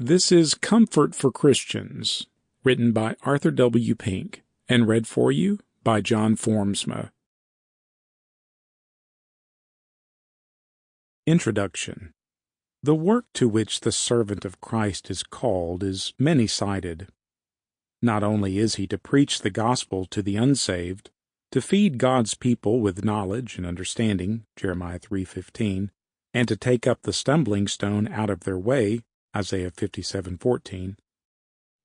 This is Comfort for Christians, written by Arthur W. Pink, and read for you by John Formsma. Introduction. The work to which the servant of Christ is called is many-sided. Not only is he to preach the gospel to the unsaved, to feed God's people with knowledge and understanding, Jeremiah 3:15, and to take up the stumbling stone out of their way, Isaiah 57:14,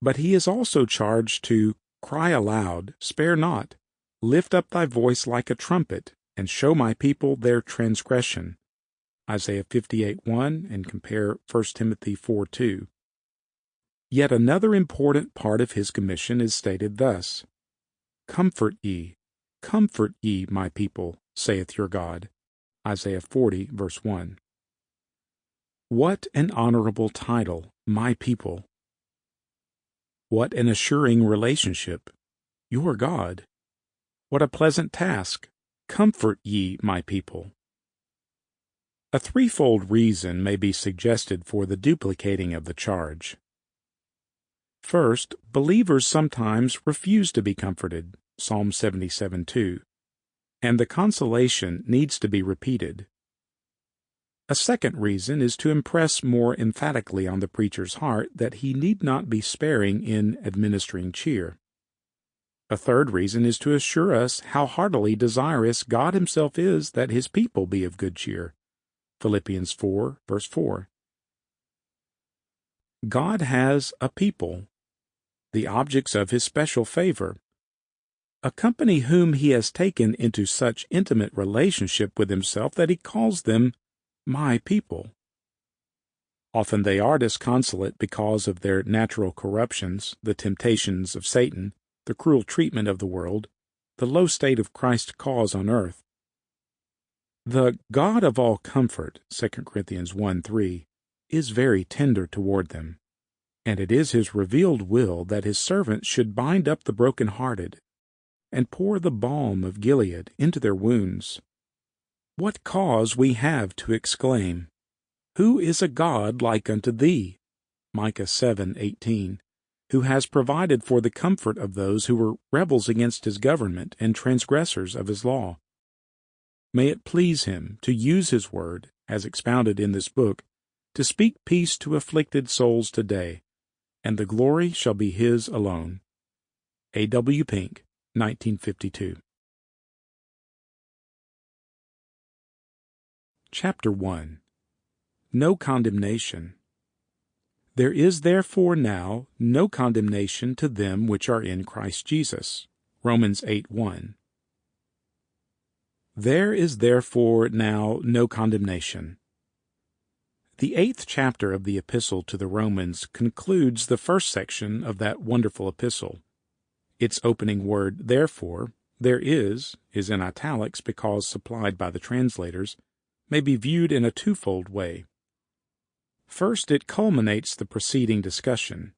but he is also charged to cry aloud, spare not, lift up thy voice like a trumpet, and show my people their transgression, Isaiah 58:1, and compare 1 Timothy 4:2. Yet another important part of his commission is stated thus: comfort ye, my people, saith your God, Isaiah 40, verse 1. What an honorable title, my people! What an assuring relationship, your God! What a pleasant task, comfort ye, my people! A threefold reason may be suggested for the duplicating of the charge. First, believers sometimes refuse to be comforted, Psalm 77:2, and the consolation needs to be repeated. A second reason is to impress more emphatically on the preacher's heart that he need not be sparing in administering cheer. A third reason is to assure us how heartily desirous God himself is that his people be of good cheer. Philippians 4, verse 4. God has a people, the objects of his special favor, a company whom he has taken into such intimate relationship with himself that he calls them my people. Often they are disconsolate because of their natural corruptions, the temptations of Satan, the cruel treatment of the world, the low state of Christ's cause on earth. The God of all comfort, 2 Corinthians 1:3, is very tender toward them, and it is his revealed will that his servants should bind up the broken-hearted and pour the balm of Gilead into their wounds. What cause we have to exclaim, Who is a God like unto thee? Micah 7:18, who has provided for the comfort of those who were rebels against his government and transgressors of his law. May it please him to use his word, as expounded in this book, to speak peace to afflicted souls today, and the glory shall be his alone. A. W. Pink, 1952. Chapter 1. No Condemnation. There is therefore now no condemnation to them which are in Christ Jesus. Romans 8:1. There is therefore now no condemnation. The 8th chapter of the Epistle to the Romans concludes the first section of that wonderful epistle. Its opening word, therefore, there is in italics because supplied by the translators, may be viewed in a twofold way. First, it culminates the preceding discussion.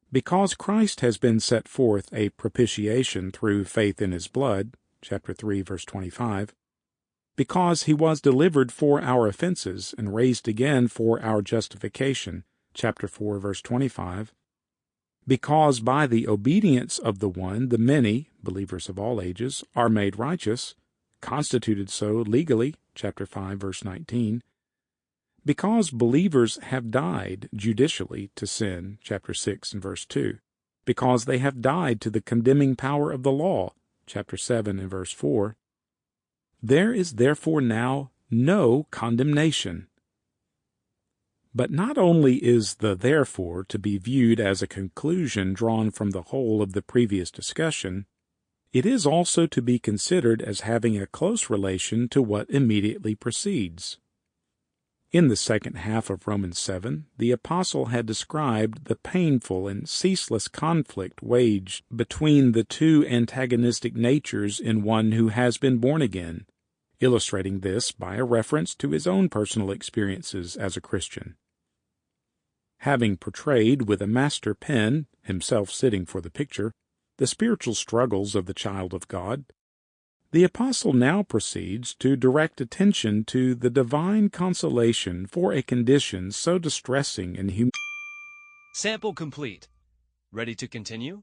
Because Christ has been set forth a propitiation through faith in his blood, chapter 3, verse 25, because he was delivered for our offenses and raised again for our justification, chapter 4, verse 25, because by the obedience of the one the many, believers of all ages, are made righteous, constituted so legally, chapter 5, verse 19, because believers have died judicially to sin, chapter 6 and verse 2, because they have died to the condemning power of the law, chapter 7 and verse 4, there is therefore now no condemnation. But not only is the therefore to be viewed as a conclusion drawn from the whole of the previous discussion, it is also to be considered as having a close relation to what immediately precedes. In the second half of Romans 7, the apostle had described the painful and ceaseless conflict waged between the two antagonistic natures in one who has been born again, illustrating this by a reference to his own personal experiences as a Christian. Having portrayed with a master pen, himself sitting for the picture, the spiritual struggles of the child of God, the apostle now proceeds to direct attention to the divine consolation for a condition so distressing and humiliating. Sample complete. Ready to continue?